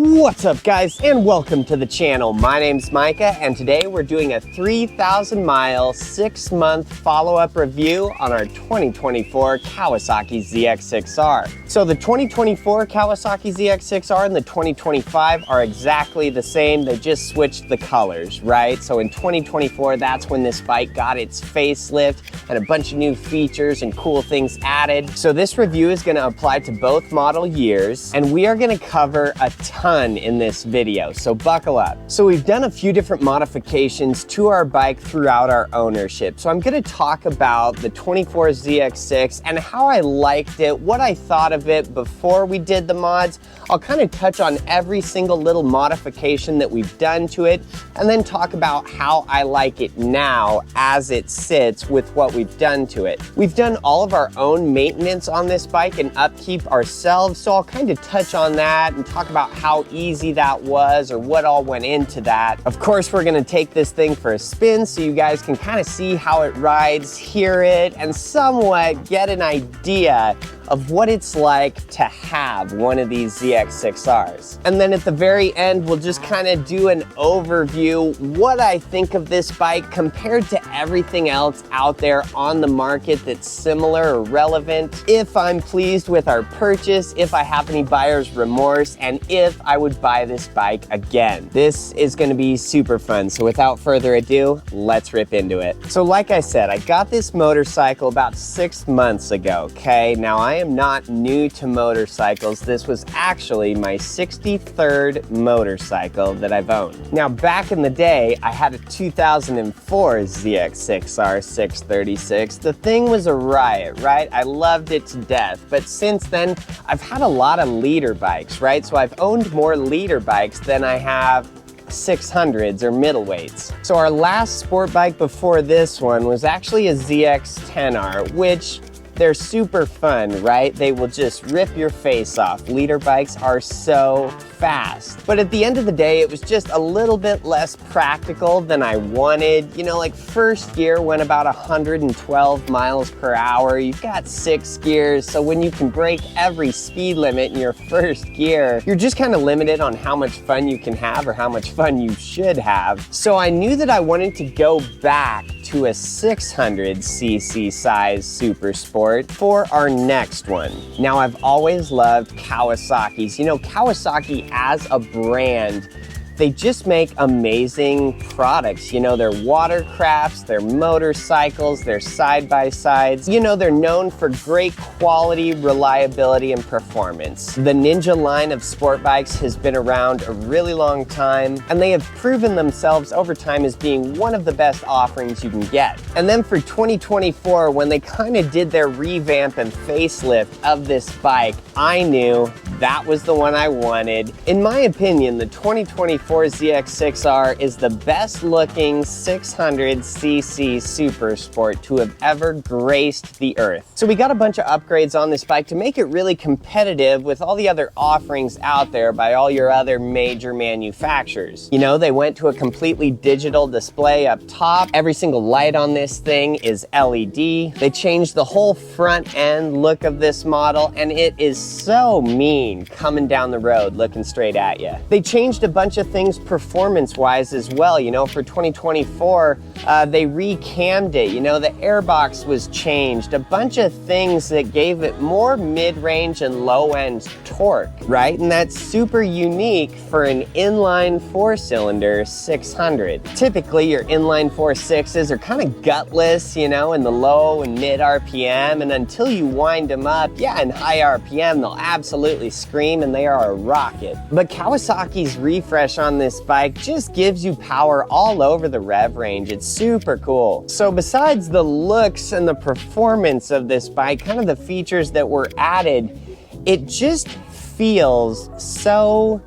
What's up guys, and welcome to the channel. My name's Micah, and today we're doing a 3,000 mile, 6-month follow-up review on our 2024 Kawasaki ZX-6R. So the 2024 Kawasaki ZX-6R and the 2025 are exactly the same, they just switched the colors, right? So in 2024, that's when this bike got its facelift and a bunch of new features and cool things added. So this review is gonna apply to both model years, and we are gonna cover a ton in this video, so buckle up. So we've done a few different modifications to our bike throughout our ownership. So I'm gonna talk about the 24 ZX6 and how I liked it, what I thought of it before we did the mods. I'll kind of touch on every single little modification that we've done to it, and then talk about how I like it now as it sits with what we've done to it. We've done all of our own maintenance on this bike and upkeep ourselves, so I'll kind of touch on that and talk about how easy that was or what all went into that. Of course, we're gonna take this thing for a spin so you guys can kind of see how it rides, hear it, and somewhat get an idea of what it's like to have one of these ZX-6Rs. And then at the very end, we'll just kind of do an overview, what I think of this bike compared to everything else out there on the market that's similar or relevant, if I'm pleased with our purchase, if I have any buyer's remorse, and if I would buy this bike again. This is gonna be super fun, so without further ado, let's rip into it. So like I said, I got this motorcycle about 6 months ago, okay? Now I am not new to motorcycles. This was actually my 63rd motorcycle that I've owned. Now back in the day, I had a 2004 ZX-6R 636. The thing was a riot, right? I loved it to death. But since then, I've had a lot of leader bikes, right? So I've owned more leader bikes than I have 600s or middleweights. So our last sport bike before this one was actually a ZX-10R, which they're super fun, right? They will just rip your face off. Leader bikes are so fast. But at the end of the day, it was just a little bit less practical than I wanted. You know, like first gear went about 112 miles per hour. You've got 6 gears, so when you can break every speed limit in your first gear, you're just kind of limited on how much fun you can have or how much fun you should have. So I knew that I wanted to go back to a 600cc size super sport for our next one. Now I've always loved Kawasaki's. You know, Kawasaki as a brand, they just make amazing products. You know, their watercrafts, their motorcycles, their side-by-sides. You know, they're known for great quality, reliability, and performance. The Ninja line of sport bikes has been around a really long time, and they have proven themselves over time as being one of the best offerings you can get. And then for 2024, when they kind of did their revamp and facelift of this bike, I knew that was the one I wanted. In my opinion, the 2024 ZX-6R is the best looking 600cc super sport to have ever graced the earth. So we got a bunch of upgrades on this bike to make it really competitive with all the other offerings out there by all your other major manufacturers. You know, they went to a completely digital display up top. Every single light on this thing is LED. They changed the whole front end look of this model, and it is so mean coming down the road looking straight at you. They changed a bunch of things performance-wise as well. You know, for 2024, they recammed it. You know, the airbox was changed. A bunch of things that gave it more mid-range and low-end torque, right? And that's super unique for an inline 4-cylinder 600. Typically, your inline 4.6s are kind of gutless, you know, in the low and mid RPM, and until you wind them up, yeah, in high RPM, they'll absolutely scream and they are a rocket. But Kawasaki's refresh on this bike just gives you power all over the rev range. It's super cool. So besides the looks and the performance of this bike, kind of the features that were added, it just feels so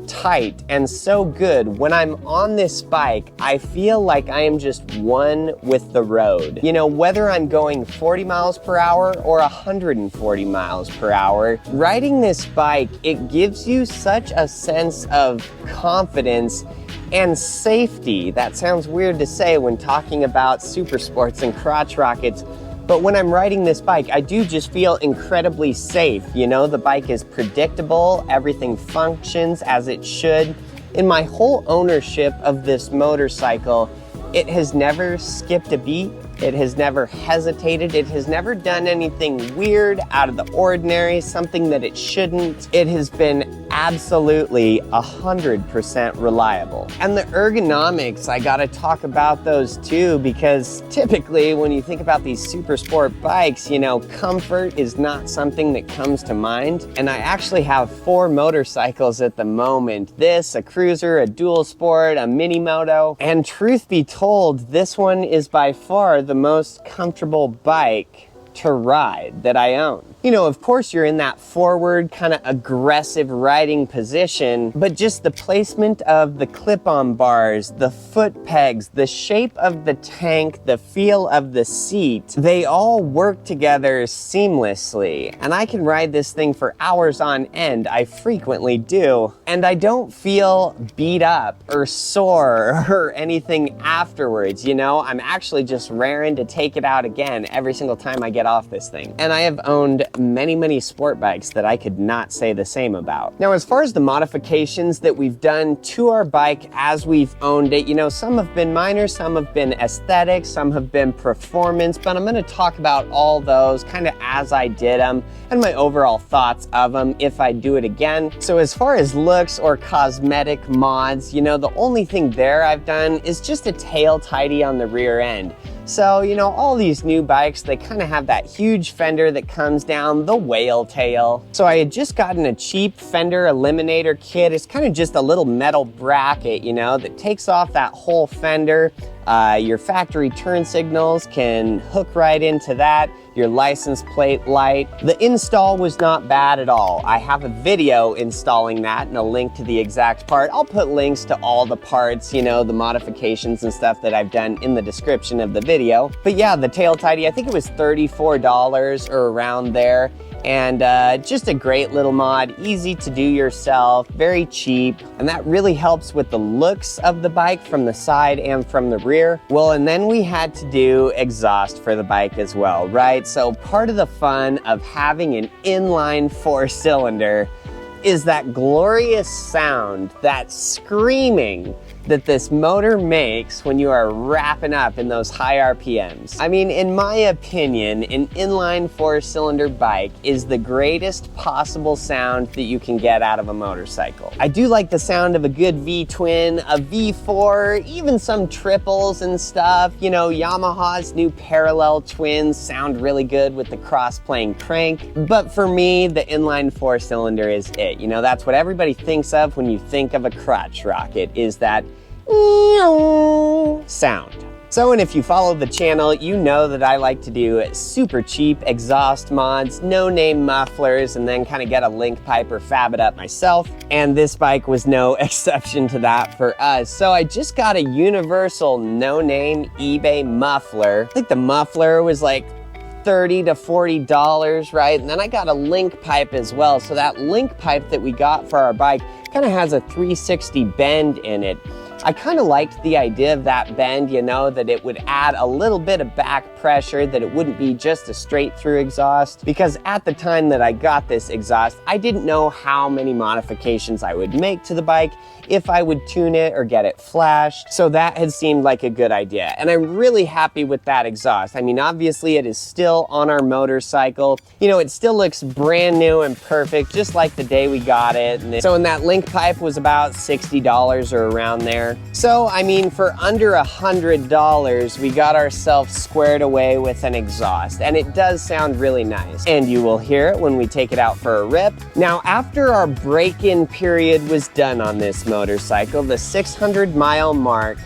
tight and so good. When I'm on this bike, I feel like I am just one with the road. You know, whether I'm going 40 miles per hour or 140 miles per hour, riding this bike, it gives you such a sense of confidence and safety. That sounds weird to say when talking about super sports and crotch rockets, But when I'm riding this bike, I do just feel incredibly safe. You know, the bike is predictable, everything functions as it should. In my whole ownership of this motorcycle, it has never skipped a beat. It has never hesitated. It has never done anything weird, out of the ordinary, something that it shouldn't. It has been absolutely 100% reliable. And the ergonomics, I gotta talk about those too, because typically when you think about these super sport bikes, you know, comfort is not something that comes to mind. And I actually have 4 motorcycles at the moment. This, a cruiser, a dual sport, a mini moto. And truth be told, this one is by far the most comfortable bike to ride that I own. You know, of course you're in that forward kind of aggressive riding position, but just the placement of the clip-on bars, the foot pegs, the shape of the tank, the feel of the seat, they all work together seamlessly. And I can ride this thing for hours on end. I frequently do. And I don't feel beat up or sore or anything afterwards, you know? I'm actually just raring to take it out again every single time I get off this thing. And I have owned many sport bikes that I could not say the same about. Now, as far as the modifications that we've done to our bike as we've owned it, you know, some have been minor, some have been aesthetic, some have been performance, but I'm gonna talk about all those kind of as I did them and my overall thoughts of them if I do it again. So as far as looks or cosmetic mods, you know, the only thing there I've done is just a tail tidy on the rear end. So, you know, all these new bikes, they kind of have that huge fender that comes down, the whale tail. So I had just gotten a cheap fender eliminator kit. It's kind of just a little metal bracket, you know, that takes off that whole fender. Your factory turn signals can hook right into that. Your license plate light. The install was not bad at all. I have a video installing that and a link to the exact part. I'll put links to all the parts, you know, the modifications and stuff that I've done in the description of the video. But yeah, the tail tidy, I think it was $34 or around there. And just a great little mod, easy to do yourself, very cheap, and that really helps with the looks of the bike from the side and from the rear. Well, and then we had to do exhaust for the bike as well, right? So part of the fun of having an inline 4-cylinder is that glorious sound, that screaming that this motor makes when you are wrapping up in those high RPMs. I mean, in my opinion, an inline 4-cylinder bike is the greatest possible sound that you can get out of a motorcycle. I do like the sound of a good V-twin, a V4, even some triples and stuff. You know, Yamaha's new parallel twins sound really good with the cross-playing crank. But for me, the inline 4-cylinder is it. You know, that's what everybody thinks of when you think of a crotch rocket, is that sound. So, and if you follow the channel, you know that I like to do super cheap exhaust mods, no-name mufflers, and then kind of get a link pipe or fab it up myself. And this bike was no exception to that for us. So I just got a universal no-name eBay muffler. I think the muffler was like $30 to $40, right? And then I got a link pipe as well. So that link pipe that we got for our bike kind of has a 360 bend in it. I kind of liked the idea of that bend, you know, that it would add a little bit of back pressure, that it wouldn't be just a straight through exhaust. Because at the time that I got this exhaust, I didn't know how many modifications I would make to the bike, if I would tune it or get it flashed. So that had seemed like a good idea. And I'm really happy with that exhaust. I mean, obviously it is still on our motorcycle. You know, it still looks brand new and perfect, just like the day we got it. And so, and that link pipe was about $60 or around there. So, I mean, for under $100, we got ourselves squared away with an exhaust, and it does sound really nice. And you will hear it when we take it out for a rip. Now, after our break-in period was done on this motorcycle, the 600-mile mark,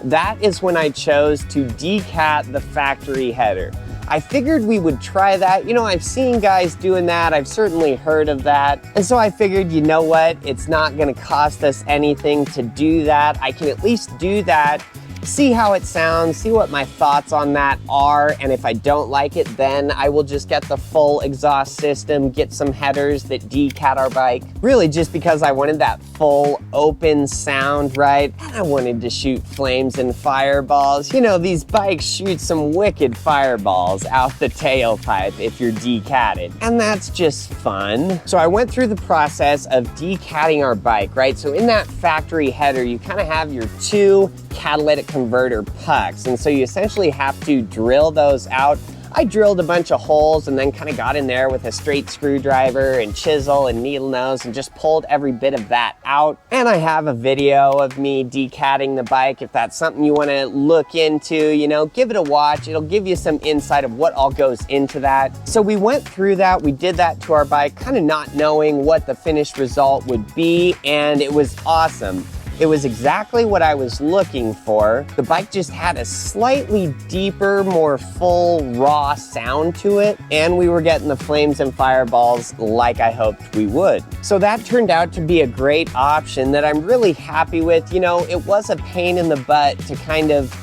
that is when I chose to decat the factory header. I figured we would try that. You know, I've seen guys doing that. I've certainly heard of that. And so I figured, you know what? It's not gonna cost us anything to do that. I can at least do that see how it sounds, see what my thoughts on that are, and if I don't like it, then I will just get the full exhaust system, get some headers that decat our bike. Really just because I wanted that full open sound, right? And I wanted to shoot flames and fireballs. You know, these bikes shoot some wicked fireballs out the tailpipe if you're decatted, and that's just fun. So I went through the process of decatting our bike, right? So in that factory header, you kind of have your two catalytic converter pucks, and so you essentially have to drill those out. I drilled a bunch of holes and then kind of got in there with a straight screwdriver and chisel and needle nose and just pulled every bit of that out. And I have a video of me decatting the bike. If that's something you want to look into, you know, give it a watch. It'll give you some insight of what all goes into that. So we went through that. We did that to our bike, kind of not knowing what the finished result would be, and it was awesome. It was exactly what I was looking for. The bike just had a slightly deeper, more full, raw sound to it, and we were getting the flames and fireballs like I hoped we would. So that turned out to be a great option that I'm really happy with. You know, it was a pain in the butt to kind of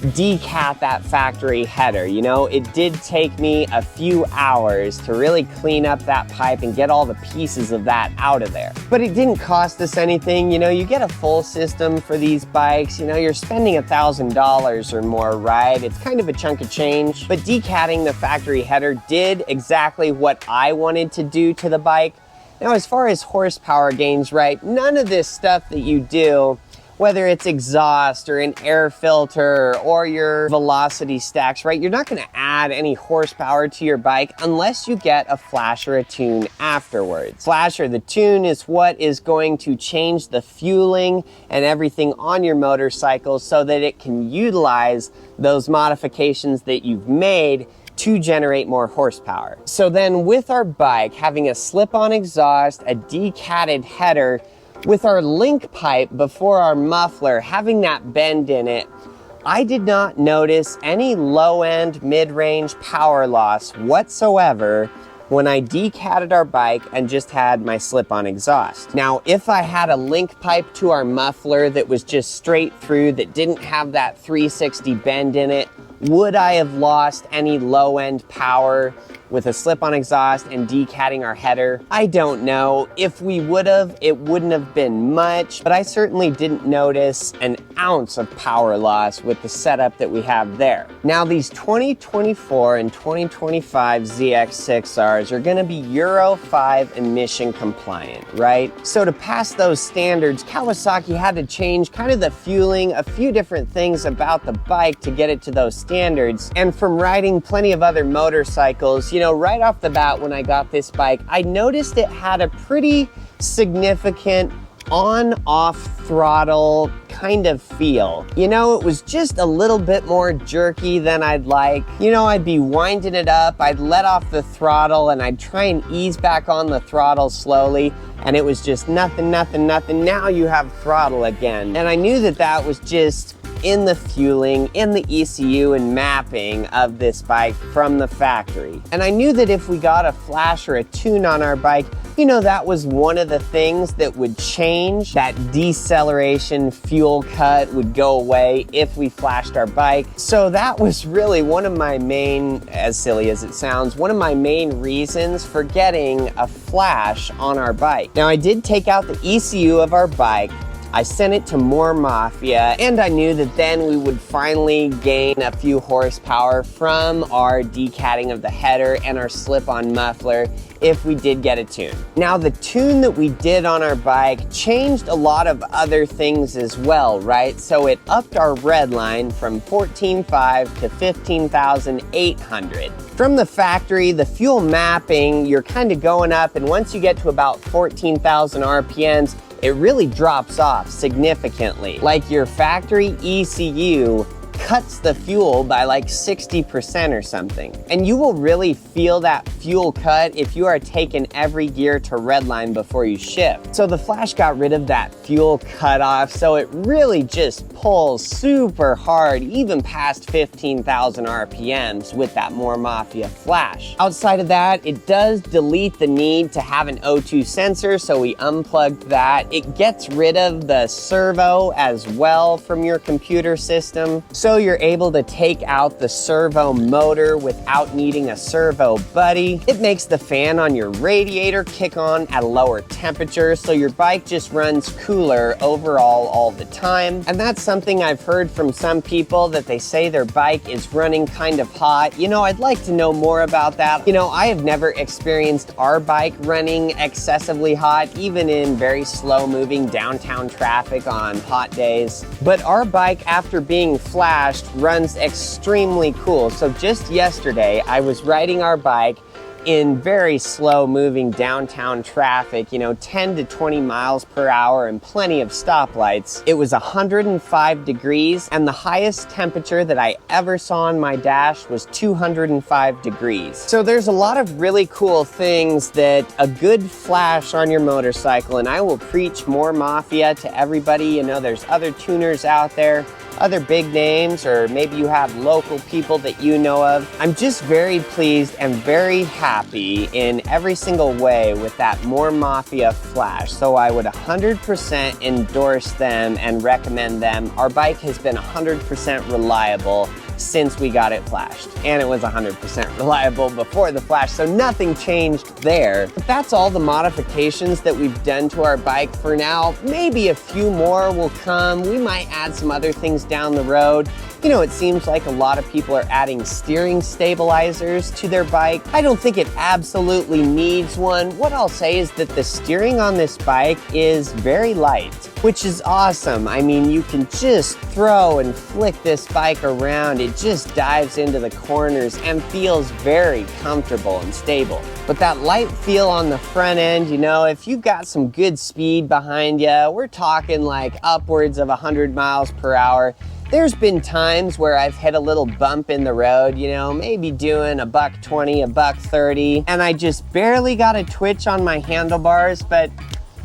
decat that factory header. You know, it did take me a few hours to really clean up that pipe and get all the pieces of that out of there. But it didn't cost us anything. You know, you get a full system for these bikes, you know, you're spending $1,000 or more, right? It's kind of a chunk of change. But decatting the factory header did exactly what I wanted to do to the bike. Now, as far as horsepower gains, right, none of this stuff that you do, whether it's exhaust or an air filter or your velocity stacks, right? You're not gonna add any horsepower to your bike unless you get a flash or a tune afterwards. Flash or the tune is what is going to change the fueling and everything on your motorcycle so that it can utilize those modifications that you've made to generate more horsepower. So then with our bike having a slip-on exhaust, a decatted header, with our link pipe before our muffler having that bend in it, I did not notice any low-end, mid-range power loss whatsoever when I decatted our bike and just had my slip-on exhaust. Now, if I had a link pipe to our muffler that was just straight through, that didn't have that 360 bend in it, would I have lost any low-end power with a slip-on exhaust and decatting our header? I don't know. If we would have, it wouldn't have been much, but I certainly didn't notice an ounce of power loss with the setup that we have there. Now, these 2024 and 2025 ZX-6Rs are gonna be Euro 5 emission compliant, right? So to pass those standards, Kawasaki had to change kind of the fueling, a few different things about the bike to get it to those standards. And from riding plenty of other motorcycles, you know, right off the bat when I got this bike, I noticed it had a pretty significant on-off throttle kind of feel. You know, it was just a little bit more jerky than I'd like. You know, I'd be winding it up, I'd let off the throttle, and I'd try and ease back on the throttle slowly, and it was just nothing, nothing, nothing. Now you have throttle again. And I knew that that was just in the fueling, in the ECU and mapping of this bike from the factory. And I knew that if we got a flash or a tune on our bike, you know, that was one of the things that would change. That deceleration fuel cut would go away if we flashed our bike. So that was really one of my main, as silly as it sounds, one of my main reasons for getting a flash on our bike. Now, I did take out the ECU of our bike, I sent it to more Mafia, and I knew that then we would finally gain a few horsepower from our decatting of the header and our slip-on muffler if we did get a tune. Now, the tune that we did on our bike changed a lot of other things as well, right? So it upped our red line from 14,500 to 15,800. From the factory, the fuel mapping, you're kind of going up, and once you get to about 14,000 RPMs, it really drops off significantly. Like your factory ECU cuts the fuel by like 60% or something. And you will really feel that fuel cut if you are taking every gear to redline before you shift. So the Flash got rid of that fuel cutoff, so it really just pulls super hard, even past 15,000 RPMs with that More Mafia Flash. Outside of that, it does delete the need to have an O2 sensor, so we unplugged that. It gets rid of the servo as well from your computer system, so you're able to take out the servo motor without needing a servo buddy. It makes the fan on your radiator kick on at a lower temperature, so your bike just runs cooler overall all the time. And that's something I've heard from some people, that they say their bike is running kind of hot. You know, I'd like to know more about that. You know, I have never experienced our bike running excessively hot, even in very slow moving downtown traffic on hot days. But our bike, after being flashed, runs extremely cool. So just yesterday, I was riding our bike in very slow moving downtown traffic, you know, 10 to 20 miles per hour and plenty of stoplights. It was 105 degrees, and the highest temperature that I ever saw on my dash was 205 degrees. So there's a lot of really cool things that a good flash on your motorcycle, and I will preach More Mafia to everybody. You know, there's other tuners out there, other big names, or maybe you have local people that you know of. I'm just very pleased and very happy in every single way with that More Mafia Flash. So I would 100% endorse them and recommend them. Our bike has been 100% reliable since we got it flashed, and it was 100% reliable before the flash, so nothing changed there. But that's all the modifications that we've done to our bike for now. Maybe a few more will come. We might add some other things down the road. You know, it seems like a lot of people are adding steering stabilizers to their bike. I don't think it absolutely needs one. What I'll say is that the steering on this bike is very light, which is awesome. I mean, you can just throw and flick this bike around. It just dives into the corners and feels very comfortable and stable. But that light feel on the front end, you know, if you've got some good speed behind you, we're talking like upwards of 100 miles per hour. There's been times where I've hit a little bump in the road, you know, maybe doing a $120, a $130, and I just barely got a twitch on my handlebars. But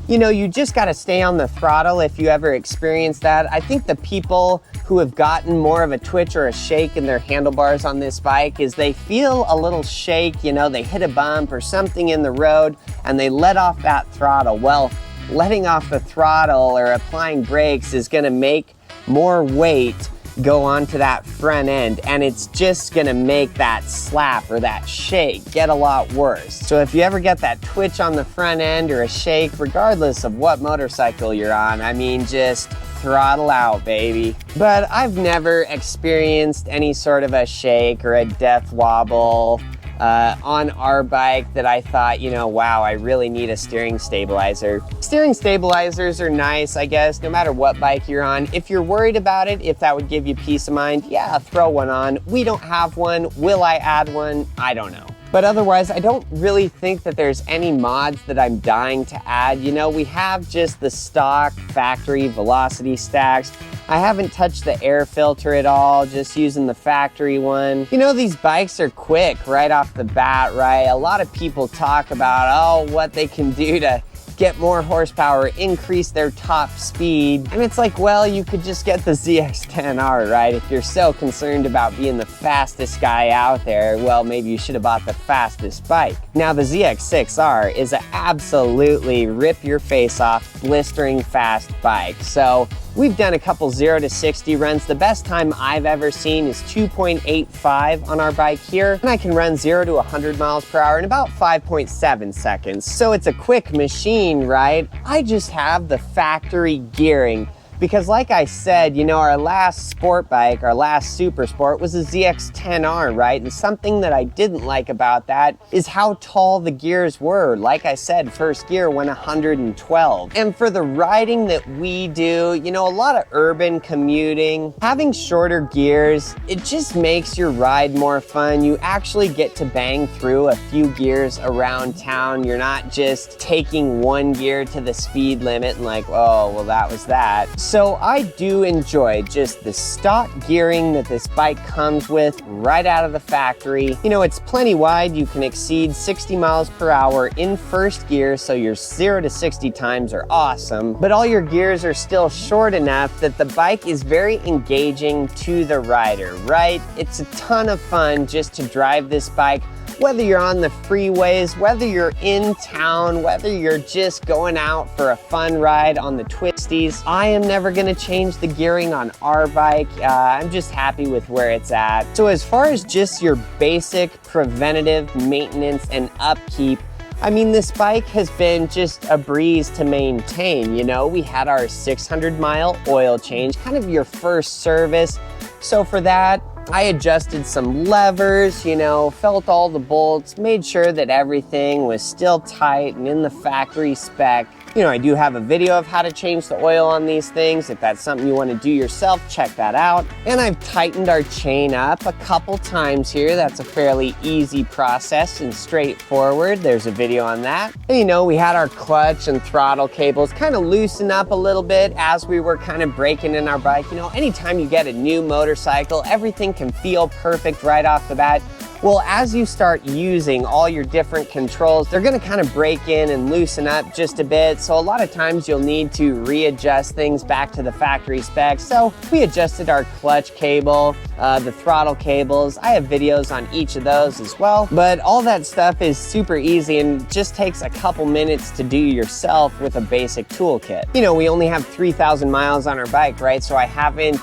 you know, you just got to stay on the throttle if you ever experience that. I think the people who have gotten more of a twitch or a shake in their handlebars on this bike is they feel a little shake, you know, they hit a bump or something in the road and they let off that throttle. Well, letting off the throttle or applying brakes is going to make more weight go onto that front end, and it's just gonna make that slap or that shake get a lot worse. So if you ever get that twitch on the front end or a shake, regardless of what motorcycle you're on, I mean, just throttle out, baby. But I've never experienced any sort of a shake or a death wobble on our bike that I thought, you know, wow, I really need a steering stabilizer. Steering stabilizers are nice, I guess, no matter what bike you're on. If you're worried about it, if that would give you peace of mind, yeah, throw one on. We don't have one. Will I add one? I don't know. But otherwise, I don't really think that there's any mods that I'm dying to add. You know, we have just the stock factory velocity stacks. I haven't touched the air filter at all, just using the factory one. You know, these bikes are quick right off the bat, right? A lot of people talk about, oh, what they can do to get more horsepower, increase their top speed. And it's like, well, you could just get the ZX-10R, right? If you're so concerned about being the fastest guy out there, well, maybe you should have bought the fastest bike. Now, the ZX-6R is an absolutely rip your face off, blistering fast bike. So we've done a couple 0 to 60 runs. The best time I've ever seen is 2.85 on our bike here. And I can run 0 to 100 miles per hour in about 5.7 seconds. So it's a quick machine, right? I just have the factory gearing. Because like I said, you know, our last sport bike, our last super sport was a ZX-10R, right? And something that I didn't like about that is how tall the gears were. Like I said, first gear went 112. And for the riding that we do, you know, a lot of urban commuting, having shorter gears, it just makes your ride more fun. You actually get to bang through a few gears around town. You're not just taking one gear to the speed limit and like, oh, well, that was that. So I do enjoy just the stock gearing that this bike comes with right out of the factory. You know, it's plenty wide. You can exceed 60 miles per hour in first gear, so your 0 to 60 times are awesome. But all your gears are still short enough that the bike is very engaging to the rider, right? It's a ton of fun just to drive this bike, whether you're on the freeways, whether you're in town, whether you're just going out for a fun ride on the twisties. I am never gonna change the gearing on our bike. I'm just happy with where it's at. So as far as just your basic preventative maintenance and upkeep, I mean, this bike has been just a breeze to maintain. You know, we had our 600-mile oil change, kind of your first service. So for that, I adjusted some levers, you know, felt all the bolts, made sure that everything was still tight and in the factory spec. You know, I do have a video of how to change the oil on these things. If that's something you want to do yourself, check that out. And I've tightened our chain up a couple times here. That's a fairly easy process and straightforward. There's a video on that. And you know, we had our clutch and throttle cables kind of loosen up a little bit as we were kind of braking in our bike. You know, anytime you get a new motorcycle, everything can feel perfect right off the bat. Well, as you start using all your different controls, they're gonna kind of break in and loosen up just a bit. So a lot of times you'll need to readjust things back to the factory specs. So we adjusted our clutch cable, the throttle cables. I have videos on each of those as well. But all that stuff is super easy and just takes a couple minutes to do yourself with a basic toolkit. You know, we only have 3,000 miles on our bike, right? So I haven't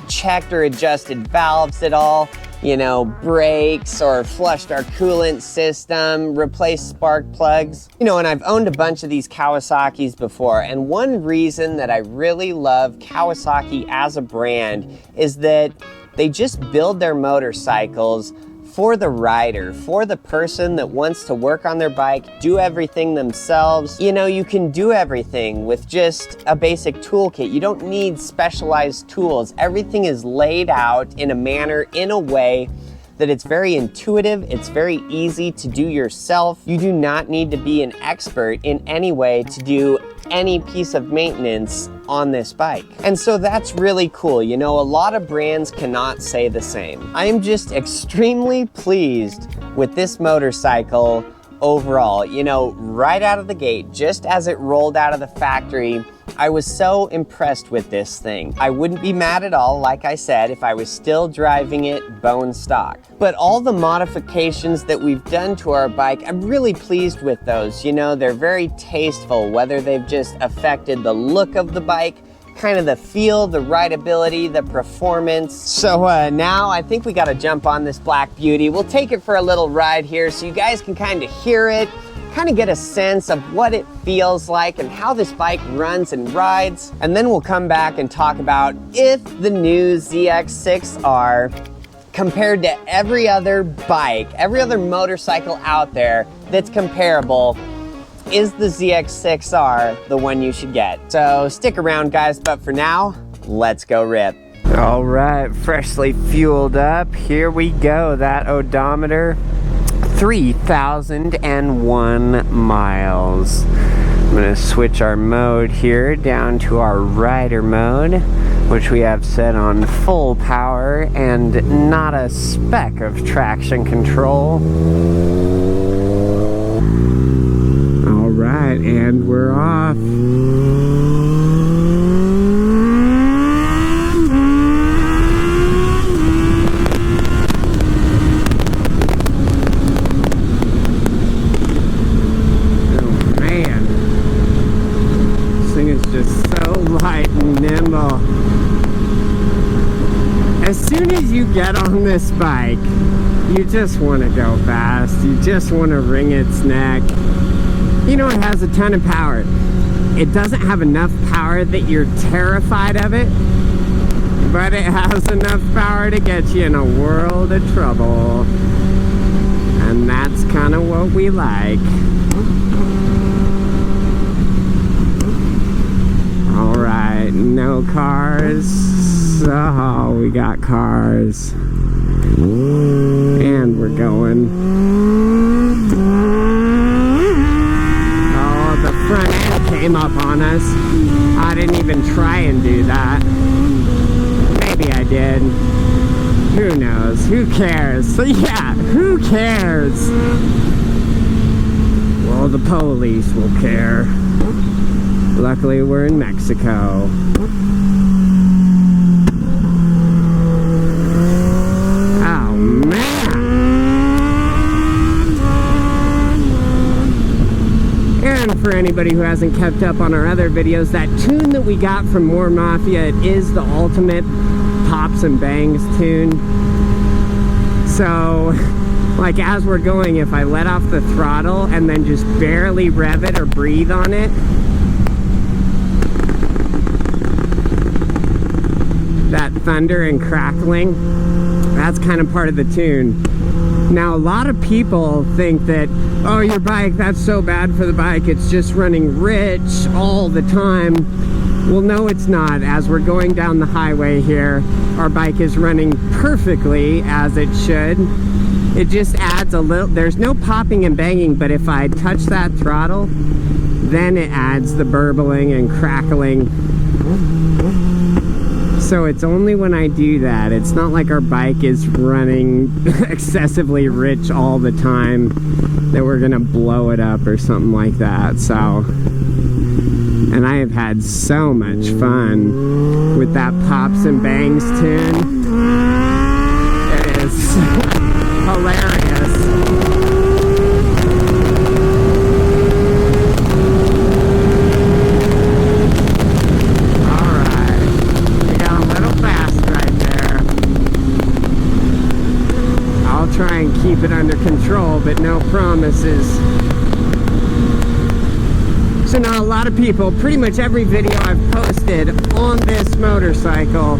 checked or adjusted valves at all, you know, brakes, or flushed our coolant system, replaced spark plugs. You know, and I've owned a bunch of these Kawasaki's before, and one reason that I really love Kawasaki as a brand is that they just build their motorcycles for the rider, for the person that wants to work on their bike, do everything themselves. You know, you can do everything with just a basic toolkit. You don't need specialized tools. Everything is laid out in a manner, in a way that it's very intuitive, it's very easy to do yourself. You do not need to be an expert in any way to do any piece of maintenance on this bike. And so that's really cool. You know, a lot of brands cannot say the same. I am just extremely pleased with this motorcycle overall. You know, right out of the gate, just as it rolled out of the factory, I was so impressed with this thing. I wouldn't be mad at all, like I said, if I was still driving it bone stock. But all the modifications that we've done to our bike, I'm really pleased with those. You know, they're very tasteful, whether they've just affected the look of the bike, kind of the feel, the rideability, the performance. So now I think we gotta jump on this Black Beauty. We'll take it for a little ride here so you guys can kind of hear it, kind of get a sense of what it feels like and how this bike runs and rides. And then we'll come back and talk about if the new ZX-6R, compared to every other bike, every other motorcycle out there that's comparable, is the ZX-6R the one you should get? So stick around, guys, but for now, let's go rip. All right, freshly fueled up, here we go. That odometer, 3,001 miles. I'm gonna switch our mode here down to our rider mode, which we have set on full power and not a speck of traction control. All right, and we're off. As soon as you get on this bike, you just want to go fast. You just want to wring its neck. You know, it has a ton of power. It doesn't have enough power that you're terrified of it, but it has enough power to get you in a world of trouble. And that's kind of what we like. All right, no cars. Oh, we got cars. And we're going. Oh, the front end came up on us. I didn't even try and do that. Maybe I did. Who knows? Who cares? So yeah, who cares? Well, the police will care. Luckily, we're in Mexico. Oh, man! And for anybody who hasn't kept up on our other videos, that tune that we got from More Mafia, it is the ultimate pops and bangs tune. So, like as we're going, if I let off the throttle and then just barely rev it or breathe on it, that thunder and crackling, that's kind of part of the tune. Now, a lot of people think that, oh, your bike, that's so bad for the bike, it's just running rich all the time. Well, no, it's not. As we're going down the highway here, our bike is running perfectly as it should. It just adds a little, there's no popping and banging, but if I touch that throttle, then it adds the burbling and crackling. So it's only when I do that. It's not like our bike is running excessively rich all the time that we're gonna blow it up or something like that. So, and I have had so much fun with that Pops and Bangs tune. It is hilarious. Try and keep it under control, but no promises. So now a lot of people, pretty much every video I've posted on this motorcycle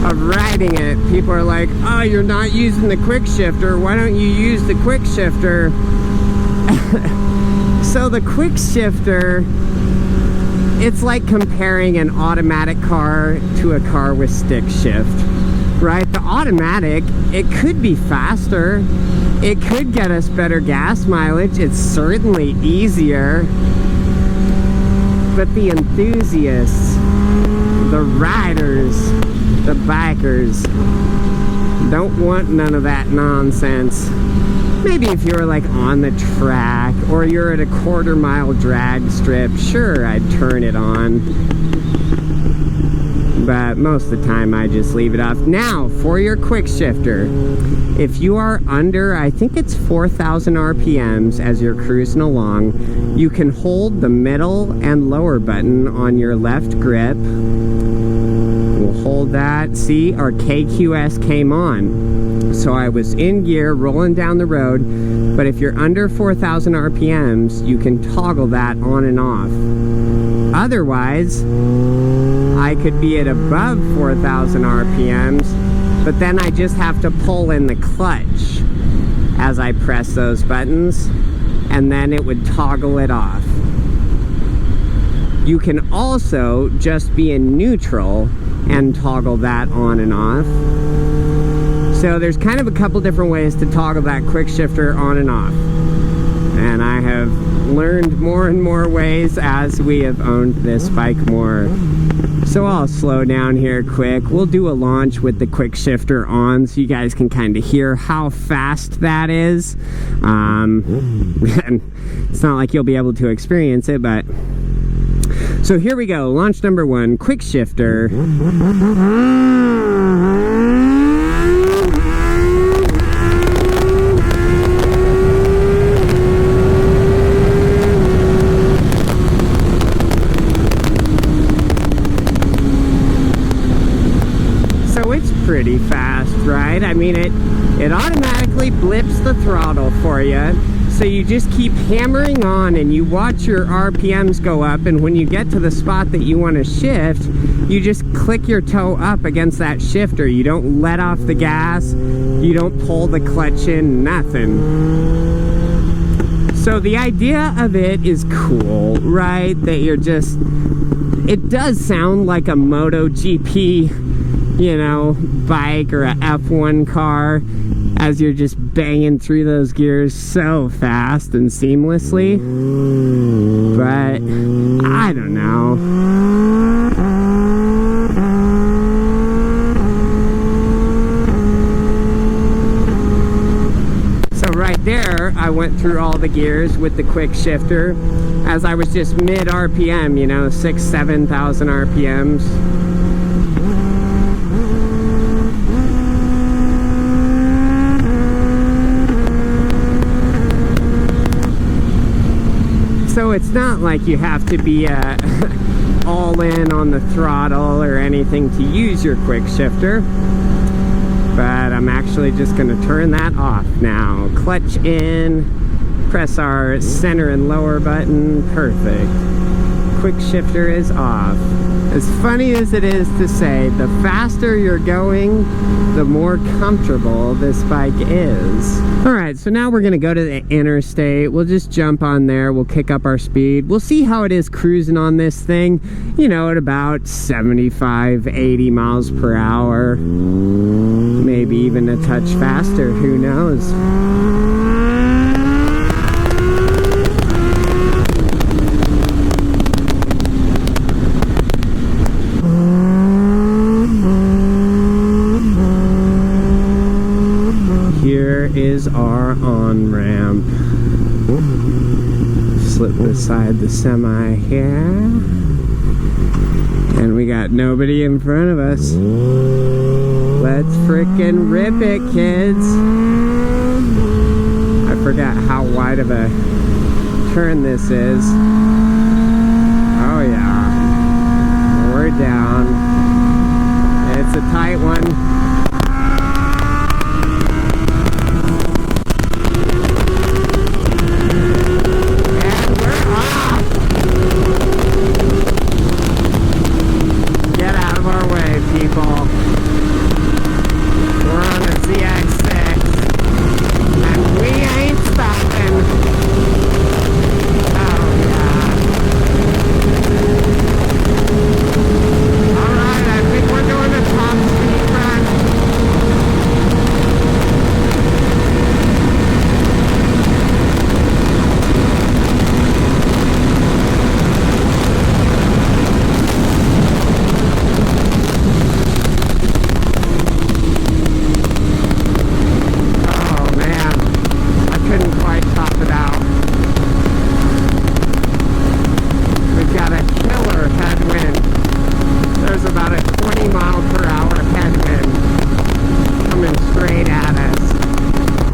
of riding it, people are like, oh, you're not using the quick shifter, why don't you use the quick shifter? So the quick shifter, it's like comparing an automatic car to a car with stick shift. Right? The automatic, it could be faster, it could get us better gas mileage, it's certainly easier, but the enthusiasts, the riders, the bikers don't want none of that nonsense. Maybe if you're like on the track or you're at a quarter-mile drag strip, sure, I'd turn it on. But most of the time I just leave it off. Now, for your quick shifter, if you are under, I think it's 4,000 RPMs as you're cruising along, you can hold the middle and lower button on your left grip. We'll hold that. See, our KQS came on. So I was in gear, rolling down the road, but if you're under 4,000 RPMs, you can toggle that on and off. Otherwise, I could be at above 4,000 RPMs, but then I just have to pull in the clutch as I press those buttons, and then it would toggle it off. You can also just be in neutral and toggle that on and off. So there's kind of a couple different ways to toggle that quick shifter on and off. And I have learned more and more ways as we have owned this bike more. So I'll slow down here quick. We'll do a launch with the quick shifter on so you guys can kind of hear how fast that is. It's not like you'll be able to experience it, but... So here we go, launch number 1, quick shifter. Pretty fast, right? I mean, it automatically blips the throttle for you, so you just keep hammering on and you watch your RPMs go up, and when you get to the spot that you want to shift, you just click your toe up against that shifter. You don't let off the gas, you don't pull the clutch in, nothing. So the idea of it is cool, right? That you're just, it does sound like a MotoGP, you know, bike or a F1 car. as you're just banging through those gears so fast and seamlessly. But I don't know. So right there, I went through all the gears with the quick shifter as I was just mid RPM, you know, 6,000–7,000 RPMs. So it's not like you have to be all in on the throttle or anything to use your quick shifter. But I'm actually just going to turn that off now. Clutch in, press our center and lower button. Perfect. Quick shifter is off. As funny as it is to say, the faster you're going, the more comfortable this bike is. Alright, so now we're going to go to the interstate. We'll just jump on there. We'll kick up our speed. We'll see how it is cruising on this thing, you know, at about 75–80 miles per hour. Maybe even a touch faster, who knows? Here is our on-ramp. Slip beside the semi here. And we got nobody in front of us. Let's frickin' rip it, kids. I forgot how wide of a turn this is. Oh yeah. We're down. It's a tight one.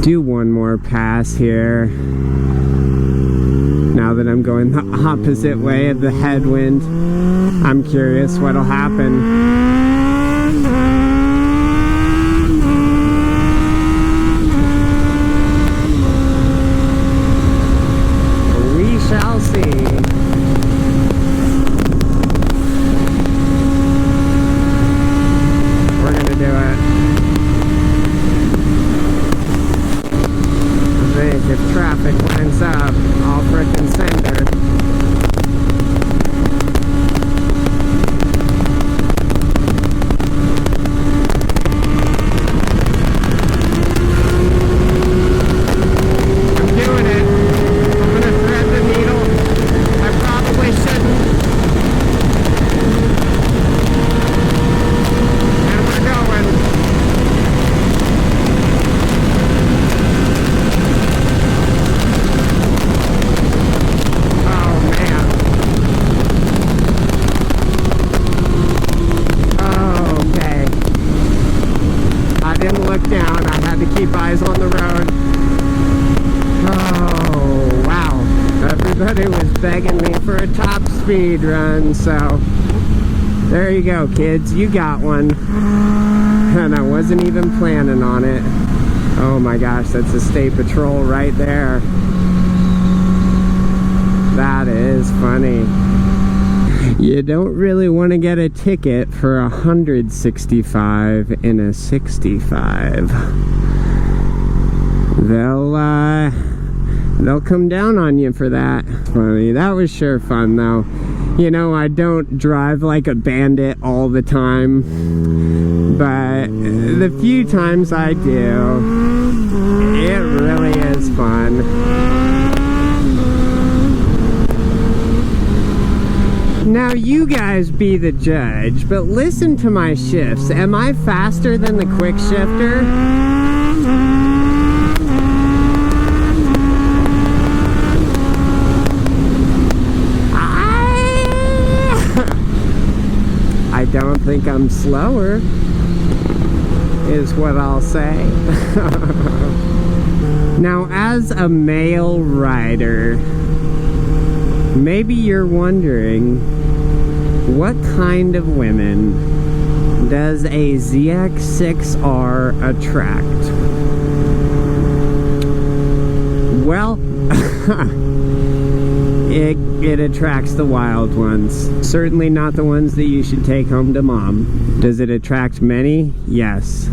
Do one more pass here. Now that I'm going the opposite way of the headwind, I'm curious what'll happen. We shall see. We're gonna do it. If traffic lines up, I'll frickin' send her. I'm doing it. I'm gonna thread the needle. I probably shouldn't. And we're going. Down. I had to keep eyes on the road. Oh, wow. Everybody was begging me for a top speed run, so there you go, kids. You got one. And I wasn't even planning on it. Oh my gosh, that's a state patrol right there. That is funny. You don't really want to get a ticket for 165 in a 65. They'll come down on you for that. Funny. That was sure fun though. You know, I don't drive like a bandit all the time, but the few times I do, it really is fun. Now you guys be the judge, but listen to my shifts. Am I faster than the quick shifter? I don't think I'm slower, is what I'll say. Now, as a male rider, maybe you're wondering, what kind of women does a ZX-6R attract? Well, it attracts the wild ones. Certainly not the ones that you should take home to mom. Does it attract many? Yes.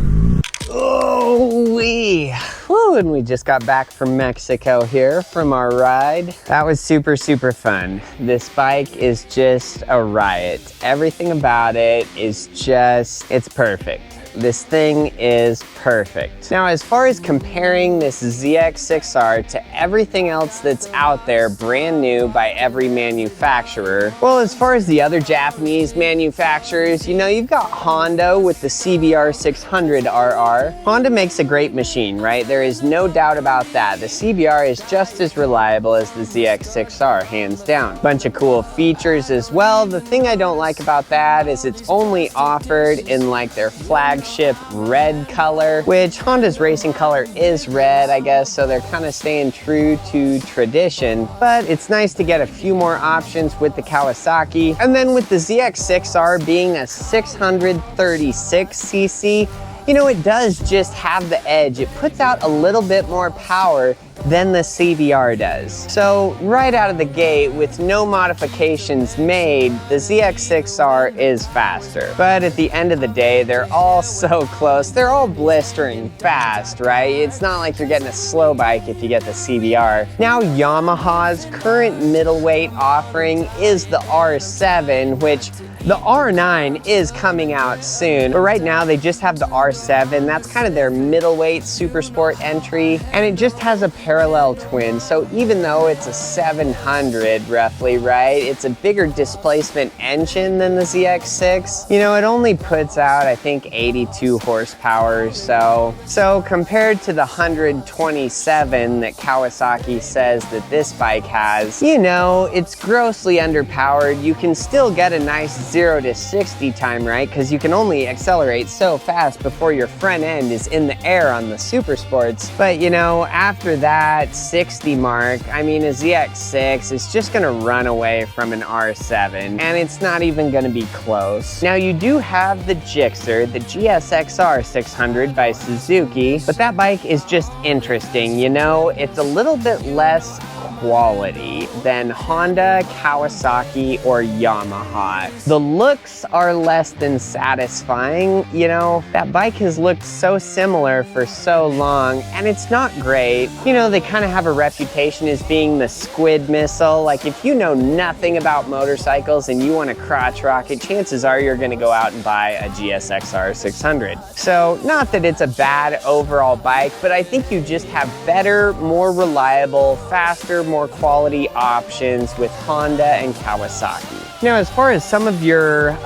Oh-wee. Woo, and we just got back from Mexico here from our ride. That was super, super fun. This bike is just a riot. Everything about it is just, it's perfect. This thing is perfect. Now, as far as comparing this ZX-6R to everything else that's out there brand new by every manufacturer, well, as far as the other Japanese manufacturers, you know, you've got Honda with the CBR 600RR. Honda makes a great machine, right? There is no doubt about that. The CBR is just as reliable as the ZX-6R, hands down. Bunch of cool features as well. The thing I don't like about that is it's only offered in like their flagship red color, which Honda's racing color is red, I guess, so they're kind of staying true to tradition. But it's nice to get a few more options with the Kawasaki. And then with the ZX-6R being a 636cc, you know, it does just have the edge. It puts out a little bit more power than the CBR does. So right out of the gate, with no modifications made, the ZX-6R is faster. But at the end of the day, they're all so close. They're all blistering fast, right? It's not like you're getting a slow bike if you get the CBR. Now, Yamaha's current middleweight offering is the R7, which the R9 is coming out soon, but right now they just have the R7. That's kind of their middleweight super sport entry, and it just has a parallel twin. So even though it's a 700 roughly, right, it's a bigger displacement engine than the ZX-6. You know, it only puts out, I think, 82 horsepower. So compared to the 127 that Kawasaki says that this bike has, you know, it's grossly underpowered. You can still get a nice 0 to 60 time, right? Because you can only accelerate so fast before your front end is in the air on the super sports. But you know, after that 60 mark, I mean, a ZX-6 is just gonna run away from an R7, and it's not even gonna be close. Now, you do have the Gixxer, the GSX-R 600 by Suzuki, but that bike is just interesting. You know, it's a little bit less quality than Honda, Kawasaki, or Yamaha. The looks are less than satisfying. You know, that bike has looked so similar for so long, and it's not great. You know, they kind of have a reputation as being the squid missile. Like, if you know nothing about motorcycles and you want a crotch rocket, chances are you're gonna go out and buy a GSX-R 600. So, not that it's a bad overall bike, but I think you just have better, more reliable, faster, more quality options with Honda and Kawasaki. Now, as far as some of your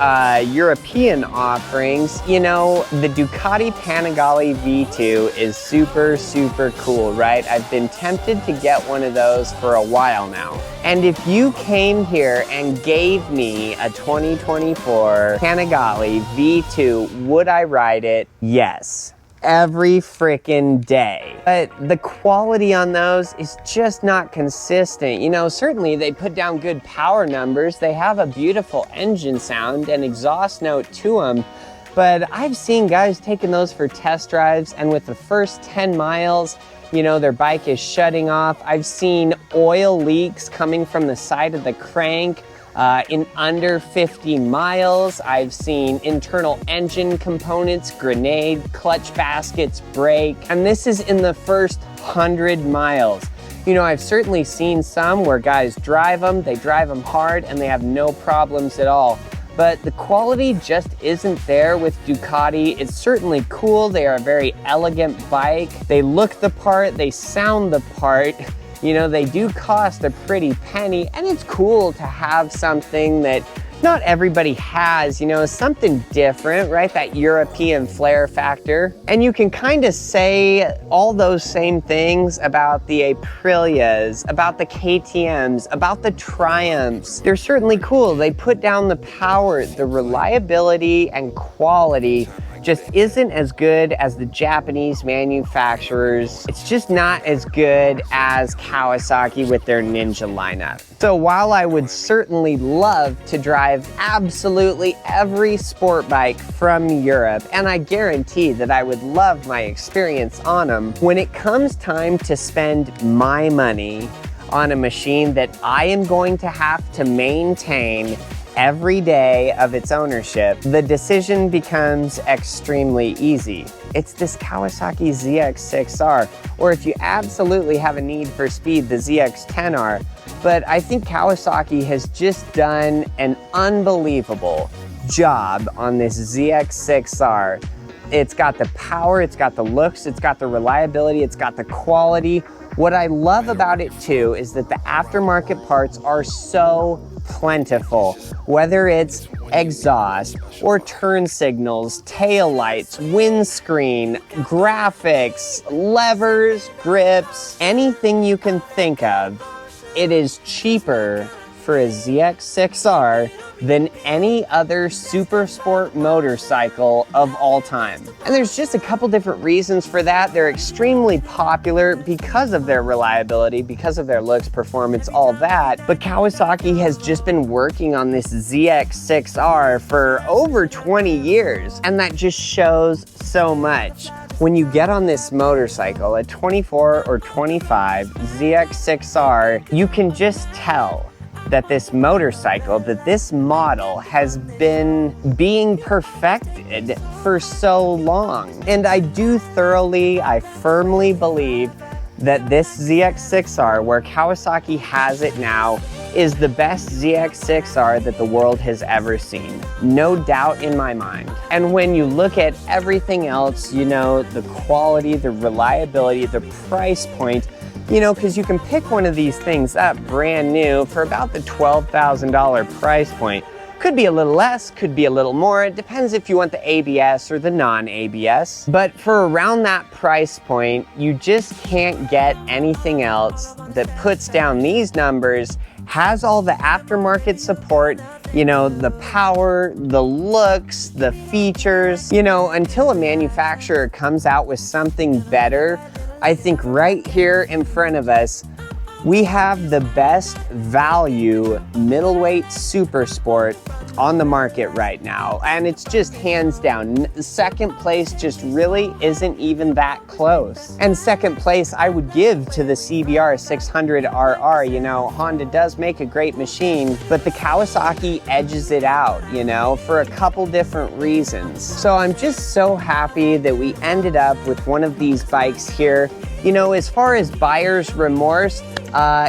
European offerings, you know, the Ducati Panigale V2 is super, super cool, right? I've been tempted to get one of those for a while now. And if you came here and gave me a 2024 Panigale V2, would I ride it? Yes. Every freaking day. But the quality on those is just not consistent. You know, certainly they put down good power numbers. They have a beautiful engine sound and exhaust note to them. But I've seen guys taking those for test drives, and with the first 10 miles, you know, their bike is shutting off. I've seen oil leaks coming from the side of the crank. In under 50 miles, I've seen internal engine components grenade, clutch baskets break, and this is in the first 100 miles. You know, I've certainly seen some where guys drive them, they drive them hard, and they have no problems at all. But the quality just isn't there with Ducati. It's certainly cool. They are a very elegant bike. They look the part, they sound the part. You know, they do cost a pretty penny, and it's cool to have something that not everybody has, you know, something different, right? That European flair factor. And you can kind of say all those same things about the Aprilias, about the KTMs, about the Triumphs. They're certainly cool. They put down the power, the reliability and quality just isn't as good as the Japanese manufacturers. It's just not as good as Kawasaki with their Ninja lineup. So while I would certainly love to drive absolutely every sport bike from Europe, and I guarantee that I would love my experience on them, when it comes time to spend my money on a machine that I am going to have to maintain every day of its ownership, the decision becomes extremely easy. It's this Kawasaki ZX-6R, or if you absolutely have a need for speed, the ZX-10R. But I think Kawasaki has just done an unbelievable job on this ZX-6R. It's got the power, it's got the looks, it's got the reliability, it's got the quality. What I love about it too is that the aftermarket parts are so plentiful, whether it's exhaust or turn signals, tail lights, windscreen, graphics, levers, grips, anything you can think of. It is cheaper for a ZX-6R than any other super sport motorcycle of all time. And there's just a couple different reasons for that. They're extremely popular because of their reliability, because of their looks, performance, all that. But Kawasaki has just been working on this ZX-6R for over 20 years, and that just shows so much. When you get on this motorcycle, a 24 or 25 ZX-6R, you can just tell that this motorcycle, that this model has been being perfected for so long. And I firmly believe that this ZX-6R, where Kawasaki has it now, is the best ZX-6R that the world has ever seen. No doubt in my mind. And when you look at everything else, you know, the quality, the reliability, the price point, you know, because you can pick one of these things up brand new for about the $12,000 price point. Could be a little less, could be a little more. It depends if you want the ABS or the non-ABS. But for around that price point, you just can't get anything else that puts down these numbers, has all the aftermarket support, you know, the power, the looks, the features. You know, until a manufacturer comes out with something better, I think right here in front of us, we have the best value middleweight super sport on the market right now. And it's just hands down. Second place just really isn't even that close. And second place I would give to the CBR 600RR. You know, Honda does make a great machine, but the Kawasaki edges it out, you know, for a couple different reasons. So I'm just so happy that we ended up with one of these bikes here. You know, as far as buyer's remorse,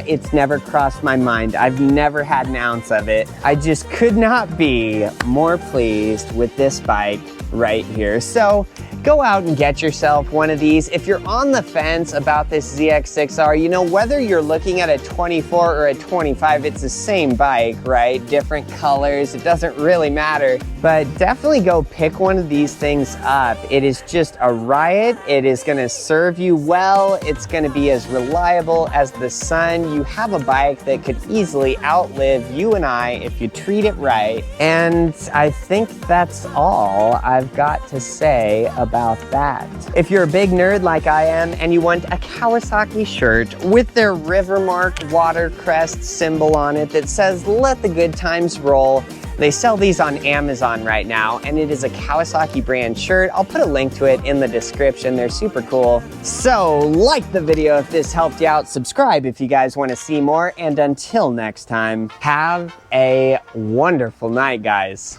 it's never crossed my mind. I've never had an ounce of it. I just could not be more pleased with this bike right here. So go out and get yourself one of these. If you're on the fence about this ZX-6R, you know, whether you're looking at a 24 or a 25, it's the same bike, right? Different colors, it doesn't really matter. But definitely go pick one of these things up. It is just a riot. It is gonna serve you well. It's gonna be as reliable as the sun. You have a bike that could easily outlive you and I if you treat it right. And I think that's all I've got to say about that. If you're a big nerd like I am and you want a Kawasaki shirt with their Rivermark watercrest symbol on it that says, "Let the good times roll," they sell these on Amazon right now, and it is a Kawasaki brand shirt. I'll put a link to it in the description. They're super cool. So like the video if this helped you out, subscribe if you guys want to see more, and until next time, have a wonderful night, guys.